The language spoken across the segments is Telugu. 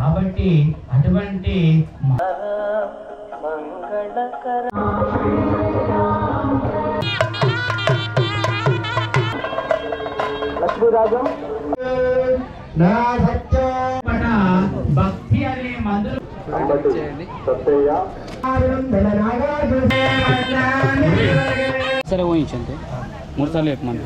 కాబట్టి అటువంటి భక్తి అనే మందులు సరే ఊహించండి 3 సార్లు చెప్పమంది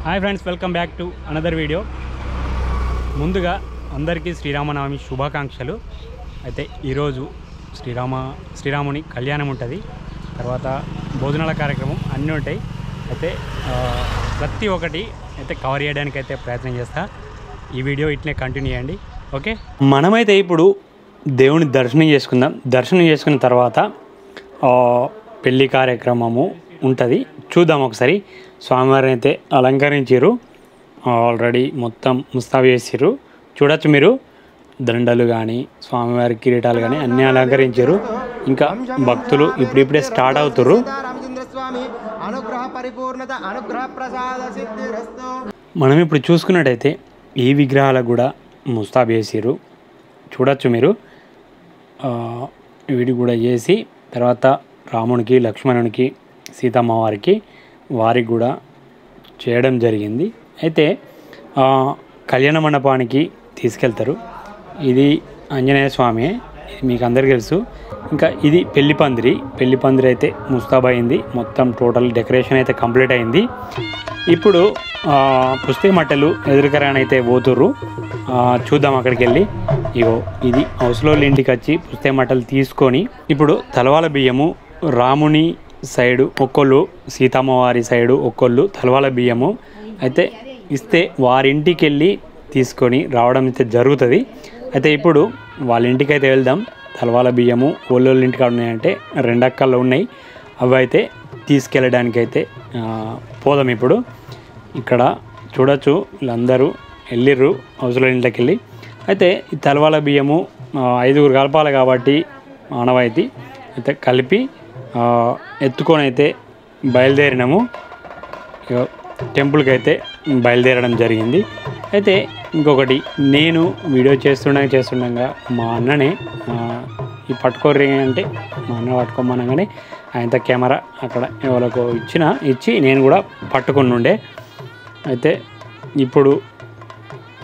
hi friends, welcome back to another video. ముందుగా అందరికీ శ్రీరామనవమి శుభాకాంక్షలు. అయితే ఈరోజు శ్రీరాముని కళ్యాణం ఉంటుంది, తర్వాత భోజనాల కార్యక్రమం అన్నీ ఉంటాయి. అయితే ప్రతి ఒక్కటి అయితే కవర్ చేయడానికి అయితే ప్రయత్నం చేస్తా. ఈ వీడియో ఇట్లనే కంటిన్యూ చేయండి. ఓకే, మనమైతే ఇప్పుడు దేవుని దర్శనం చేసుకుందాం. దర్శనం చేసుకున్న తర్వాత పెళ్ళి కార్యక్రమము ఉంటుంది, చూద్దాం ఒకసారి. స్వామివారిని అయితే అలంకరించారు, ఆల్రెడీ మొత్తం ముస్తాబు చేసారు. చూడొచ్చు మీరు, దండలు కానీ స్వామివారి కిరీటాలు కానీ అన్నీ అలంకరించారు. ఇంకా భక్తులు ఇప్పుడిప్పుడే స్టార్ట్ అవుతారు. మనం ఇప్పుడు చూసుకున్నట్టయితే ఈ విగ్రహాలకు కూడా ముస్తాబు చేసారు. చూడొచ్చు మీరు, వీడి కూడా చేసి తర్వాత రామునికి, లక్ష్మణునికి, సీతమ్మ వారికి కూడా చేయడం జరిగింది. అయితే కళ్యాణ మండపానికి తీసుకెళ్తారు. ఇది ఆంజనేయ స్వామి, మీకు అందరికీ తెలుసు. ఇంకా ఇది పెళ్లి పందిరి అయితే ముస్తాబైంది, మొత్తం టోటల్ డెకరేషన్ అయితే కంప్లీట్ అయింది. ఇప్పుడు పుస్తక మట్టలు ఎదురుకరాని అయితే పోతుర్రు, చూద్దాం అక్కడికి వెళ్ళి. ఇగో ఇది హౌస్లో ఇంటికి వచ్చి పుస్తక మట్టలు తీసుకొని ఇప్పుడు తలవాల బియ్యము రాముని సైడు ఒక్కొళ్ళు, సీతమ్మ వారి సైడు ఒక్కొళ్ళు తలవాల బియ్యము అయితే ఇస్తే వారింటికి వెళ్ళి తీసుకొని రావడం అయితే జరుగుతుంది. అయితే ఇప్పుడు వాళ్ళ ఇంటికి అయితే వెళ్దాం. తలవాల బియ్యము ఒళ్ళోళ్ళ ఇంటికి ఉన్నాయంటే 2 అక్కల్లో ఉన్నాయి, అవి అయితే తీసుకెళ్ళడానికి అయితే పోదాం. ఇప్పుడు ఇక్కడ చూడొచ్చు, వీళ్ళందరూ వెళ్ళిర్రు హౌస్లో ఇంట్లోకి వెళ్ళి. అయితే ఈ తలవాల బియ్యము 5గురు కలపాలి కాబట్టి ఆనవాయితీ అయితే కలిపి ఎత్తుకొని అయితే బయలుదేరినాము. టెంపుల్కి అయితే బయలుదేరడం జరిగింది. అయితే ఇంకొకటి, నేను వీడియో చేస్తుండగా మా అన్ననే ఈ పట్టుకోర్రి అంటే మా అన్న పట్టుకోమనగానే ఆయనతో కెమెరా అక్కడ ఎవరికో ఇచ్చి నేను కూడా పట్టుకుని ఉండే. అయితే ఇప్పుడు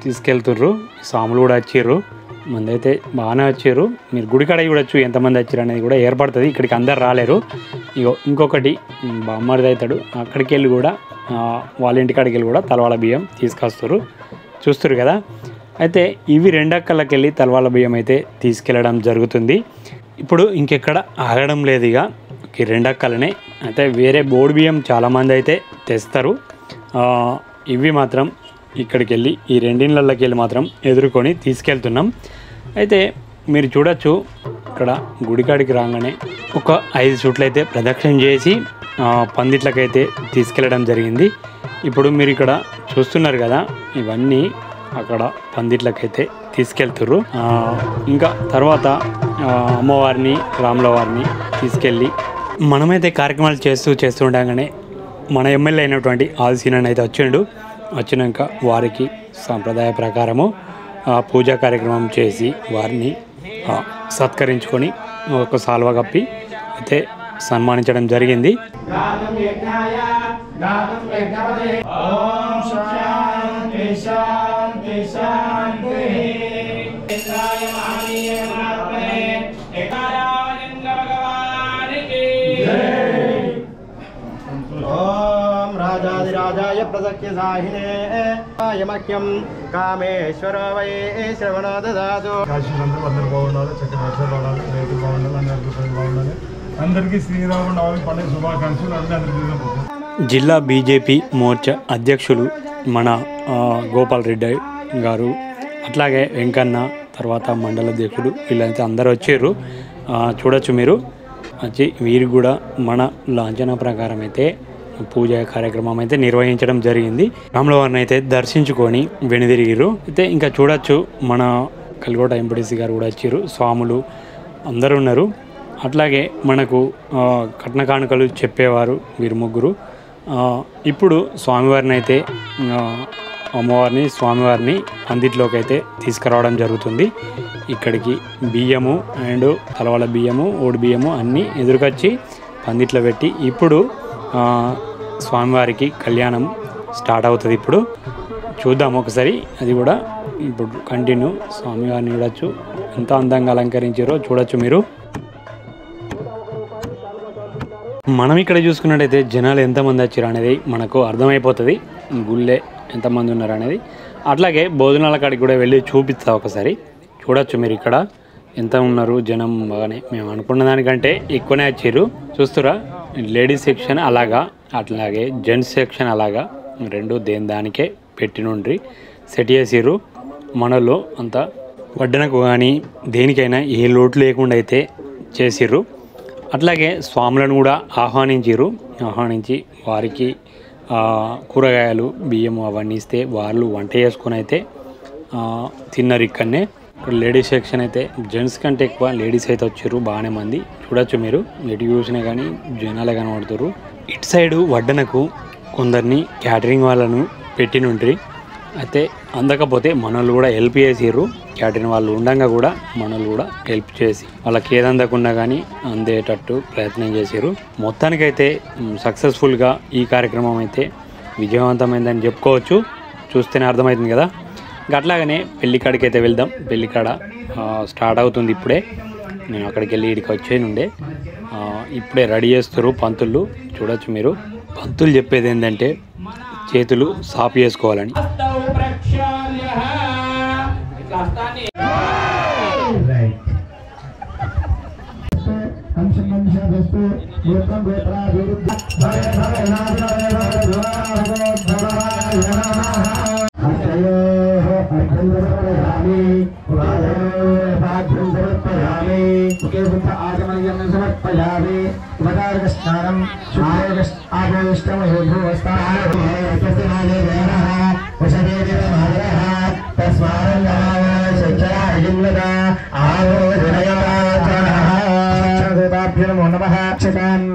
తీసుకెళ్తుర్రు, స్వాములు కూడా వచ్చిర్రు, మంది అయితే బాగానే వచ్చారు. మీరు గుడికాడ చూడొచ్చు ఎంతమంది వచ్చారు అనేది కూడా ఏర్పడుతుంది. ఇక్కడికి అందరు రాలేరు. ఇంకొకటి బామ్మరిది అవుతాడు, అక్కడికి వెళ్ళి కూడా వాళ్ళ ఇంటికాడికి వెళ్ళి కూడా తలవాల బియ్యం తీసుకొస్తారు, చూస్తారు కదా. అయితే ఇవి 2 అక్కలకి వెళ్ళి తలవాల బియ్యం అయితే తీసుకెళ్ళడం జరుగుతుంది. ఇప్పుడు ఇంకెక్కడ ఆగడం లేదు, ఇక ఈ 2 అక్కలనే. అయితే వేరే బోర్డు బియ్యం చాలామంది అయితే తెస్తారు, ఇవి మాత్రం ఇక్కడికి వెళ్ళి ఈ 2 ఇళ్ళకి వెళ్ళి మాత్రం ఎదుర్కొని తీసుకెళ్తున్నాం. అయితే మీరు చూడొచ్చు, ఇక్కడ గుడికాడికి రాగానే ఒక 5 చుట్లు అయితే ప్రదక్షిణ చేసి పందిట్లకైతే తీసుకెళ్ళడం జరిగింది. ఇప్పుడు మీరు ఇక్కడ చూస్తున్నారు కదా, ఇవన్నీ అక్కడ పందిట్లకైతే తీసుకెళ్తుర్రు. ఇంకా తర్వాత అమ్మవారిని, రాముల వారిని తీసుకెళ్ళి మనమైతే కార్యక్రమాలు చేస్తుండగానే మన ఎమ్మెల్యే అయినటువంటి ఆదిశీనన్ అయితే వచ్చినాక వారికి సాంప్రదాయ ప్రకారము పూజా కార్యక్రమం చేసి వారిని సత్కరించుకొని ఒక సాల్వ కప్పి అయితే సన్మానించడం జరిగింది. రాజాదిరాజాయ ప్రసఖ్య సాహినే యమఖ్యం కామేశ్వర వై శ్రవణ దదాతు. అందరూ బాగుండాలి, చక్కటి వర్షాలు పడాలి, రైతులు బాగుండాలి, అందరికీ బాగుండాలి. అందరికీ శ్రీరామనవమి పండుగ శుభాకాంక్షలు. అందరికీ జిల్లా బీజేపీ మోర్చా అధ్యక్షులు మన గోపాల్ రెడ్డి గారు, అట్లాగే వెంకన్న, తర్వాత మండల అధ్యక్షుడు, వీళ్ళైతే అందరూ వచ్చారు. చూడొచ్చు మీరు వచ్చి వీరు కూడా మన లాంఛన ప్రకారం అయితే పూజ కార్యక్రమం అయితే నిర్వహించడం జరిగింది. రాములవారిని అయితే దర్శించుకొని వెనుదిరిగిరు. అయితే ఇంకా చూడొచ్చు మన కల్గోట ఎంపీటీసీ గారు కూడా వచ్చారు, స్వాములు అందరూ ఉన్నారు. అట్లాగే మనకు కట్న కానుకలు చెప్పేవారు వీరు ముగ్గురు. ఇప్పుడు స్వామివారిని అయితే అమ్మవారిని స్వామివారిని పందిట్లోకి అయితే తీసుకురావడం జరుగుతుంది. ఇక్కడికి బియ్యము అండ్ తలవాల బియ్యము ఓడి బియ్యము అన్నీ ఎదురుకొచ్చి పందిట్లో పెట్టి ఇప్పుడు స్వామివారికి కళ్యాణం స్టార్ట్ అవుతుంది. ఇప్పుడు చూద్దాం ఒకసారి అది కూడా. ఇప్పుడు కంటిన్యూ స్వామివారిని చూడొచ్చు, ఎంత అందంగా అలంకరించారో చూడొచ్చు మీరు. మనం ఇక్కడ చూసుకున్నట్టయితే జనాలు ఎంతమంది వచ్చారు అనేది మనకు అర్థమైపోతుంది, గుళ్ళే ఎంతమంది ఉన్నారు అనేది. అట్లాగే భోజనాల కాడికి కూడా వెళ్ళి చూపిస్తా ఒకసారి. చూడొచ్చు మీరు ఇక్కడ ఎంత ఉన్నారు జనం. బాగానే మేము అనుకున్న దానికంటే ఎక్కువనే వచ్చారు. చూస్తురా, లేడీస్ సెక్షన్ అలాగా, అట్లాగే జెంట్స్ సెక్షన్ అలాగా రెండు దానికే పెట్టినుండ్రి సెట్ చేసిర్రు. మనలో అంతా వడ్డనకు కానీ దేనికైనా ఏ లోటు లేకుండా అయితే చేసిర్రు. అట్లాగే స్వాములను కూడా ఆహ్వానించి వారికి కూరగాయలు బియ్యం అవన్నీ ఇస్తే వాళ్ళు వంట చేసుకొని అయితే తిన్నారు ఇక్కడనే. లేడీస్ సెక్షన్ అయితే జెంట్స్ కంటే ఎక్కువ లేడీస్ అయితే వచ్చారు బాగానే మంది. చూడొచ్చు మీరు, ఎటు చూసినా కానీ జనాలే కనబడుతారు. ఇటు సైడు వడ్డనకు కొందరిని క్యాటరింగ్ వాళ్ళను పెట్టినుండ్రి. అయితే అందకపోతే మనోళ్ళు కూడా హెల్ప్ చేసిర్రు. క్యాటరింగ్ వాళ్ళు ఉండగా కూడా మనోళ్ళు కూడా హెల్ప్ చేసి వాళ్ళకి ఏది అందకుండా కానీ అందేటట్టు ప్రయత్నం చేశారు. మొత్తానికైతే సక్సెస్ఫుల్గా ఈ కార్యక్రమం అయితే విజయవంతమైందని చెప్పుకోవచ్చు. చూస్తేనే అర్థమవుతుంది కదా. అట్లాగనే పెళ్ళికాడికి అయితే వెళ్దాం. పెళ్ళికాడ స్టార్ట్ అవుతుంది ఇప్పుడే. నేను అక్కడికి వెళ్ళి ఇక్కడికి వచ్చేనుండే. ఇప్పుడే రెడీ చేస్తారు పంతులు. చూడొచ్చు మీరు. పంతులు చెప్పేది ఏంటంటే చేతులు సాఫ్ చేసుకోవాలని.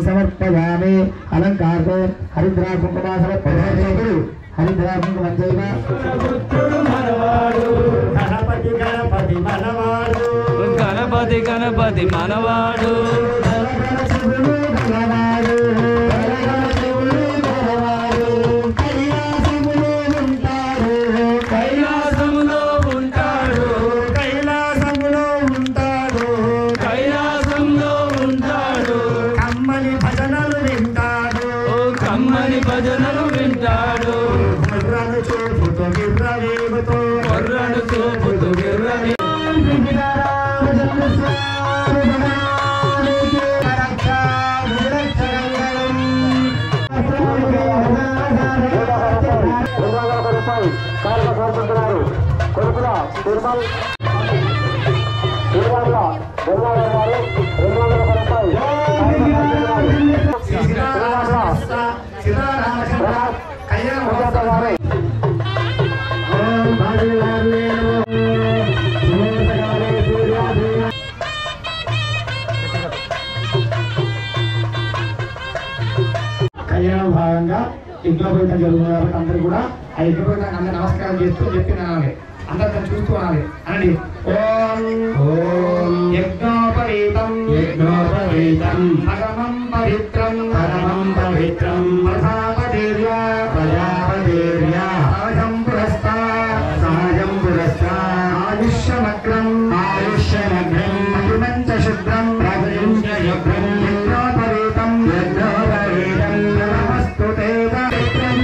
సమర్పయామి అలంకారతో హరిద్రా కుంకుమ సమర్పయామి. హరిద్రా కుంకుమ గణపతి గణపతి మనవాడు భజనలు వింటాడు. కొర్రను చూపుతూ గిర్రని కళ్యాణ భాగంగా యజ్ఞోపేతం జరుగుతుంది కాబట్టి అందరూ కూడా ఆ యజ్ఞోపేతానికి అందరూ నమస్కారం చేస్తూ చెప్పి అనాలి. అందరూ చూస్తూ అనాలి. అనండి. ఓం ఓం యజ్ఞోపవీతం యజ్ఞోపవీతం పరమం పవిత్రం పరమం పవిత్రం ప్రజాపతిర్య ప్రజాపతిర్య సహజం పురస్తా సహజం పురస్తా ఆయుష్యమగ్రం ఆయుష్యమగ్రం అభిమంచ శుభ్రం ప్రజయంచ శుభ్రం యజ్ఞోపవీతం యజ్ఞోపవీతం నమస్తుతే పవిత్రం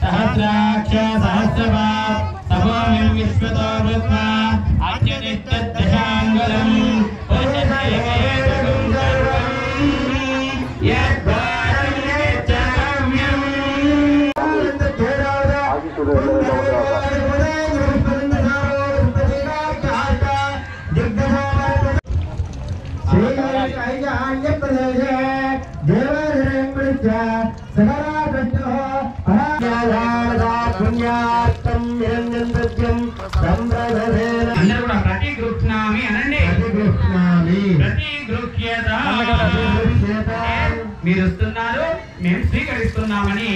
సహస్రాక్ష సహస్రపాత్ తపోమిం విశ్వతో వృత్వా అత్యనిత్యదశాంగలం పోషతే సర్వం యద్భా చింతామణి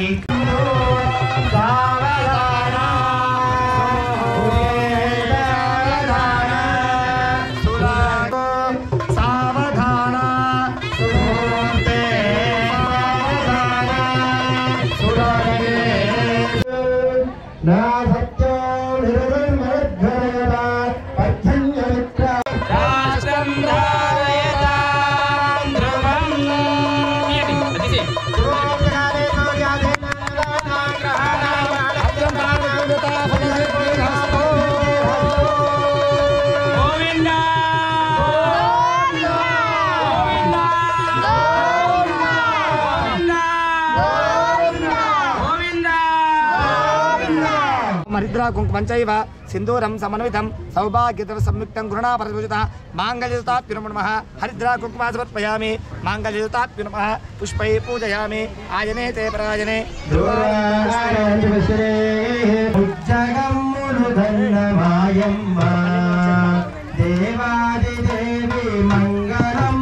మరిద్రా కుంకుమంచైవ సింధూరం సమన్వితం సౌభాగ్యత సంయుక్తం గృహణా పరిపూజిత మాంగళ్యతాప్యునమః హరిద్రా కుంకుమా సమర్పయామి మాంగళ్యతాప్యునమః పుష్పై పూజయామి ఆయనే తే పరాయనే దేవాది దేవి మంగళం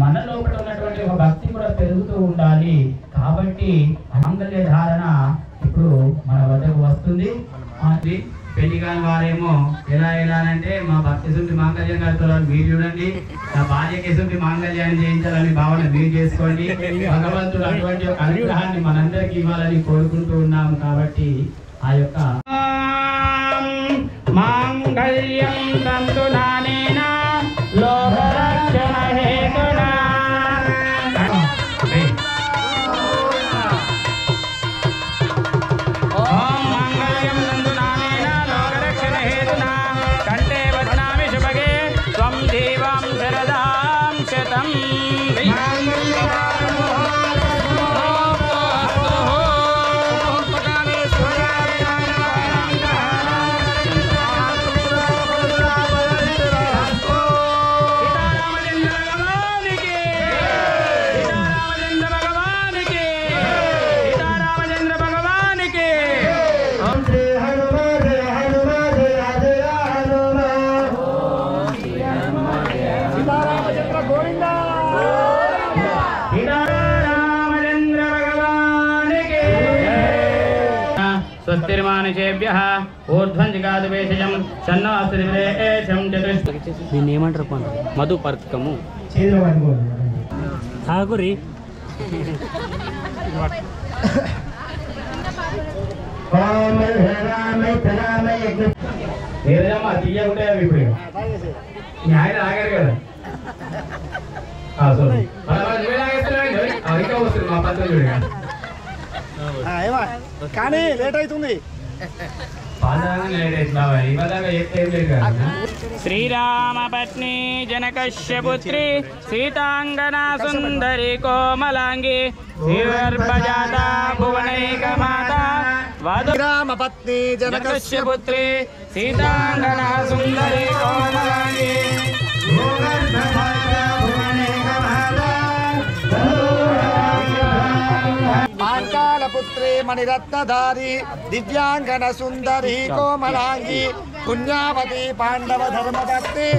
మన లోపల ఉన్నటువంటి ఒక భక్తి కూడా పెరుగుతూ ఉండాలి. కాబట్టి మాంగళ్య ధారణ ఇప్పుడు మన వద్దకు వస్తుంది. పెళ్లి కాని వారేమో ఎలా అంటే మా భక్తి సుంటి మాంగళ్యం కడుతున్నారు మీరు చూడండి, నా భార్యకి సుంటి మాంగళ్యాన్ని చేయించాలని భావన మీరు చేసుకోండి. భగవంతుడు అటువంటి ఒక అనుగ్రహాన్ని మనందరికీ ఇవ్వాలని కోరుకుంటూ ఉన్నాము. కాబట్టి ఆ యొక్క మాంగళ్యం తంతు నానేనా లోకరక్షణ హేతునా ఓం మంగళం నందు నానేనా లోకరక్షణ హేతునా కంటే వదనామి శుభగే త్వం దేవాం శరదాం శతం స్వస్తిర్మానుషేభ్యః ఊర్ధ్వం జిగాదువేషజం సన్నాస్త్రివేషం చతుష్ దీన్ని ఏమంటారు పని మధు పర్కము ఆగురి ఏదమ్మా తీయకుంటే అవి ఇప్పుడు ఆయన ఆగారు కదా ఇంకా వస్తుంది మా పద్ధతి కానీ లేట్ అవుతుంది. శ్రీరామ పత్ని జనకస్య పుత్రి సీతాంగనా సుందరి కోమలాంగి శ్రీవర్భజాత భువనైక మాత రామ పత్ని జనకస్య పుత్రి సీతాంగనా సుందరి కోమలాంగి మాంకాళపుత్రే మణిరత్నధారి దివ్యాంగన సుందరి కోమలాంగి పుణ్యావతి పాండవ ధర్మపత్ని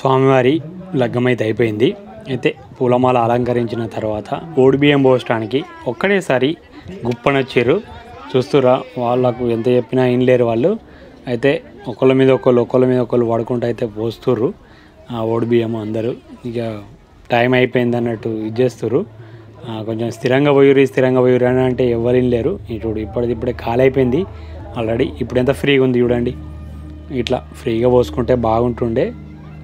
స్వామివారి లగ్గం అయితే అయిపోయింది. అయితే పూలమాల అలంకరించిన తర్వాత ఓడిబియ్యం పోసడానికి ఒక్కడేసారి గుప్పనొచ్చారు. చూస్తురా, వాళ్ళకు ఎంత చెప్పినా ఏం లేరు వాళ్ళు. అయితే ఒకళ్ళ మీద ఒకళ్ళు పడుకుంటూ అయితే పోస్తుర్రు ఆ ఓడిబియ్యం. అందరూ ఇక టైం అయిపోయింది అన్నట్టు ఇది చేస్తుర్రు. కొంచెం స్థిరంగా పోయిర్రు అని అంటే ఎవరు లేరు. చూడు ఇప్పుడే ఖాళీ అయిపోయింది ఆల్రెడీ. ఇప్పుడు ఎంత ఫ్రీగా ఉంది చూడండి. ఇట్లా ఫ్రీగా పోసుకుంటే బాగుంటుండే,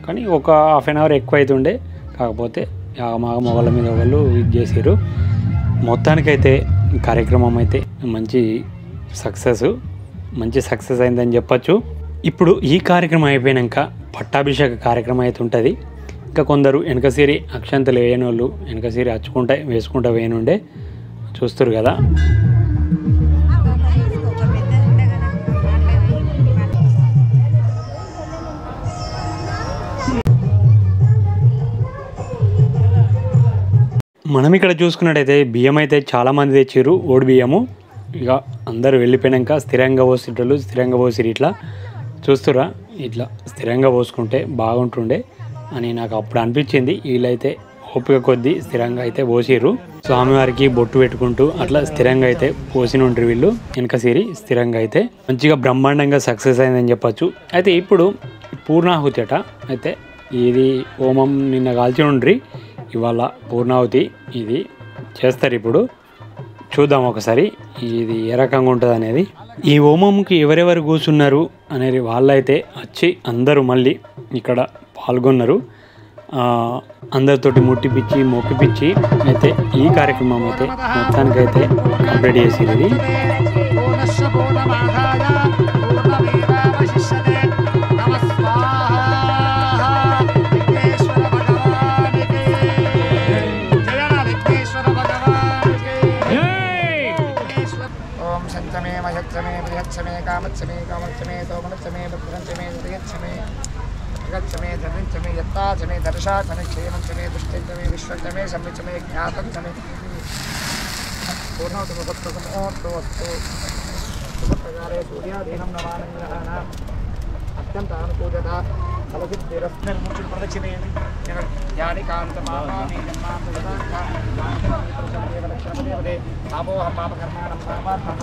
కానీ ఒక హాఫ్ అన్ అవర్ ఎక్కువ అవుతుండే. కాకపోతే మా మొగల మీద వాళ్ళు ఇది చేసారు. మొత్తానికైతే కార్యక్రమం అయితే మంచి సక్సెస్ అయిందని చెప్పచ్చు. ఇప్పుడు ఈ కార్యక్రమం అయిపోయాక పట్టాభిషేక కార్యక్రమం అయితే ఉంటుంది. ఇంకా కొందరు వెనకసిరి అక్షంతలు వేయని వాళ్ళు వెనకసిరి వేసుకుంటా వేయనుండే చూస్తారు కదా. మనం ఇక్కడ చూసుకున్నట్టయితే బియ్యం అయితే చాలామంది తెచ్చారు, ఓడి బియ్యము. ఇక అందరూ వెళ్ళిపోయాక స్థిరంగా పోసిరు. ఇట్లా చూస్తురా, ఇట్లా స్థిరంగా పోసుకుంటే బాగుంటుండే అని నాకు అప్పుడు అనిపించింది. వీళ్ళైతే ఓపిక కొద్దీ స్థిరంగా అయితే పోసిర్రు. స్వామివారికి బొట్టు పెట్టుకుంటూ అట్లా స్థిరంగా అయితే పోసినుంటారు వీళ్ళు వెనకసిరి. స్థిరంగా అయితే మంచిగా బ్రహ్మాండంగా సక్సెస్ అయిందని చెప్పచ్చు. అయితే ఇప్పుడు పూర్ణాహుతి అట. అయితే ఇది హోమం నిన్న కాల్చి ఉండ్రి, ఇవాళ పూర్ణాహుతి ఇది చేస్తారు. ఇప్పుడు చూద్దాం ఒకసారి ఇది ఏ రకంగా ఉంటుంది అనేది. ఈ హోమంకి ఎవరెవరు కూర్చున్నారు అనేది వాళ్ళైతే వచ్చి అందరూ మళ్ళీ ఇక్కడ పాల్గొన్నారు. అందరితోటి మొక్కిపిచ్చి అయితే ఈ కార్యక్రమం అయితే మొత్తానికైతే కంప్లీట్ చేసేది. ఇది कामत्समे तोमनत्समे भद्रंसमे दृयत्समे जगत्समे धर्मिंसमे यत्तासमे दर्शासमे क्षेमंसमे दुष्टिंसमे विश्वंसमे सम्मिचमे ज्ञातंसमे पूर्णोत्तमोत्तमोत्तमोत्तमोत्तमो सुप्रकारे सूर्याधीनं नवानग्रहाणाम् अत्यन्तानुकूलता फलसिद्धिरस्मिन् प्रदक्षिणे यानि कान्तमापामि जन्मान्तरदेवलक्ष्मदेवदे आपोहं पापकर्माणं पापार्थं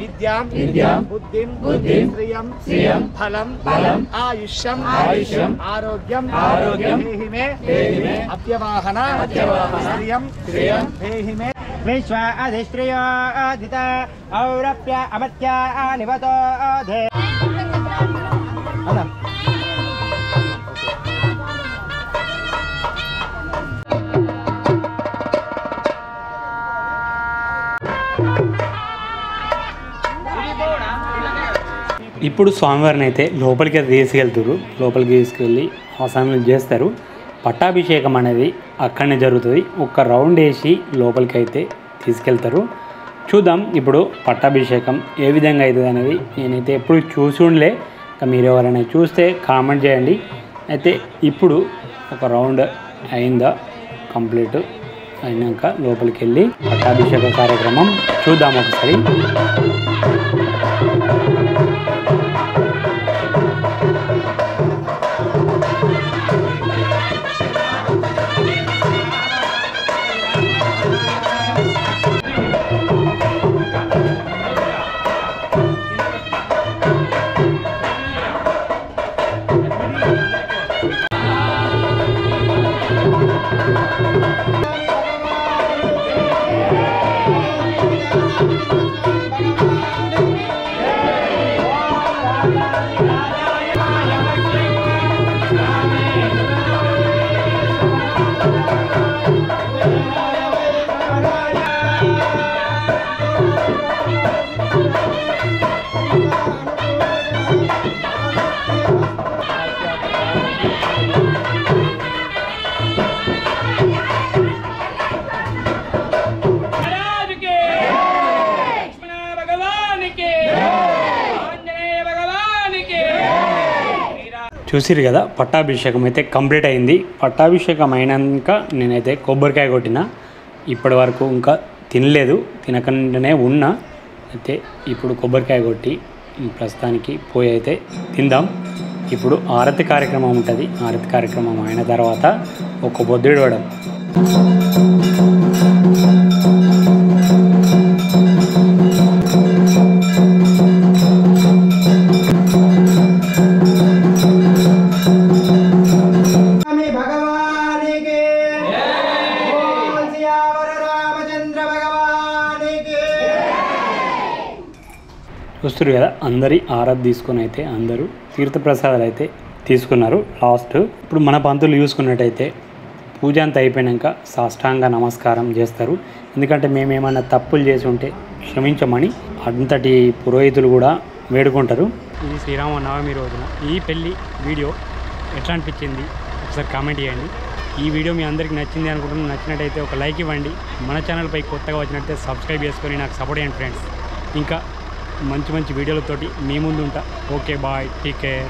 विद्यां बुद्धिं श्रियं फलं आयुष्यं आरोग्यं देहि मे अप्यवाहन श्रियं देहि मे विश्व अधिश्रियो अधित औरप्य अमर्त्य निवतो धे ఇప్పుడు స్వామివారిని అయితే లోపలికి తీసుకెళ్తారు. లోపలికి తీసుకెళ్ళి ఆసనాలు చేస్తారు. పట్టాభిషేకం అనేది అక్కడనే జరుగుతుంది. ఒక రౌండ్ వేసి లోపలికి అయితే తీసుకెళ్తారు. చూద్దాం ఇప్పుడు పట్టాభిషేకం ఏ విధంగా అవుతుంది అనేది. నేనైతే ఎప్పుడు చూసి ఉండలే, మీరు ఎవరైనా చూస్తే కామెంట్ చేయండి. అయితే ఇప్పుడు ఒక రౌండ్ అయిందా, కంప్లీట్ అయినాక లోపలికి వెళ్ళి పట్టాభిషేక కార్యక్రమం చూద్దాం ఒకసారి. చూసిరు కదా, పట్టాభిషేకం అయితే కంప్లీట్ అయింది. పట్టాభిషేకం అయినాక నేనైతే కొబ్బరికాయ కొట్టిన. ఇప్పటి వరకు ఇంకా తినలేదు, తినకుండానే ఉన్నా. అయితే ఇప్పుడు కొబ్బరికాయ కొట్టి ప్రస్తుతానికి పోయి అయితే తిందాం. ఇప్పుడు ఆరతి కార్యక్రమం ఉంటుంది. ఆరతి కార్యక్రమం అయిన తర్వాత ఒక బొద్దుడు వడం. చూస్తారు కదా, అందరి ఆరాధన తీసుకొని అయితే అందరూ తీర్థప్రసాదాలు అయితే తీసుకున్నారు. లాస్ట్ ఇప్పుడు మన పంతులు చూసుకున్నట్టయితే పూజ అంతా అయిపోయాక సాష్టాంగ నమస్కారం చేస్తారు. ఎందుకంటే మేమేమన్నా తప్పులు చేసి ఉంటే క్షమించమని అంతటి పురోహితులు కూడా వేడుకుంటారు. ఇది శ్రీరామనవమి రోజున ఈ పెళ్ళి వీడియో ఎట్లా అనిపించింది ఒకసారి కామెంట్ చేయండి. ఈ వీడియో మీ అందరికీ నచ్చింది అనుకుంటున్నాను. నచ్చినట్టయితే ఒక లైక్ ఇవ్వండి. మన ఛానల్పై కొత్తగా వచ్చినట్టయితే సబ్స్క్రైబ్ చేసుకొని నాకు సపోర్ట్ చేయండి ఫ్రెండ్స్. ఇంకా మంచి మంచి వీడియోలతోటి మీ ముందు ఉంటా. Okay bye, take care.